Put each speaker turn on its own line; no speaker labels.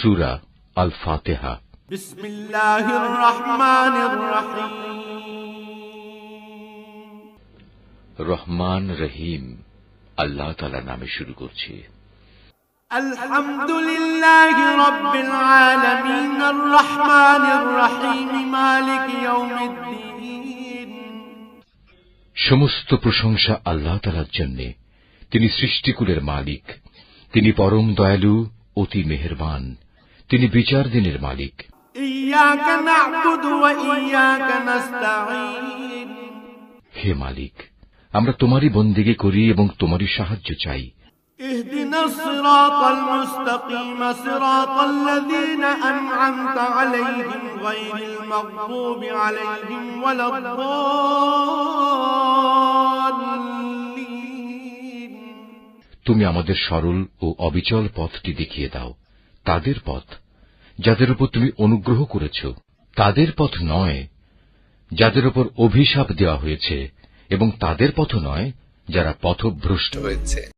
সূরা আল ফাতিহা।
বিসমিল্লাহির রহমানির রহিম।
রহমান রহিম আল্লাহ তাআলার নামে শুরু করছি।
আলহামদুলিল্লাহি রাব্বিল আলামিন আর রহমানির রহিম মালিক ইয়াউমিদ্দিন।
সমস্ত প্রশংসা আল্লাহ তাআলার জন্য। তিনি সৃষ্টিকুলের মালিক, তিনি পরম দয়ালু, অতি মেহেরবান, তিনি বিচার দিনের মালিক।
ইয়াকা না'বুদু ওয়া ইয়াকা নাস্তাঈন।
হে মালিক, আমরা তোমারই বন্দেগী করি এবং তোমারই সাহায্য চাই।
ইহদিনাস সিরাতাল মুস্তাকিম সিরাতাল্লাযীনা আন'আমতা আলাইহিম গায়রিল মাগদুবি আলাইহিম ওয়ালাদ-দাল্লিন।
তুমি আমাদের সরল ও অবিচল পথটি দেখিয়ে দাও, তাদের পথ যাদের উপর তুমি অনুগ্রহ করেছ, তাদের পথ নয় যাদের উপর অভিশাপ দেওয়া হয়েছে, এবং তাদের পথ নয় যারা পথভ্রষ্ট হয়েছে।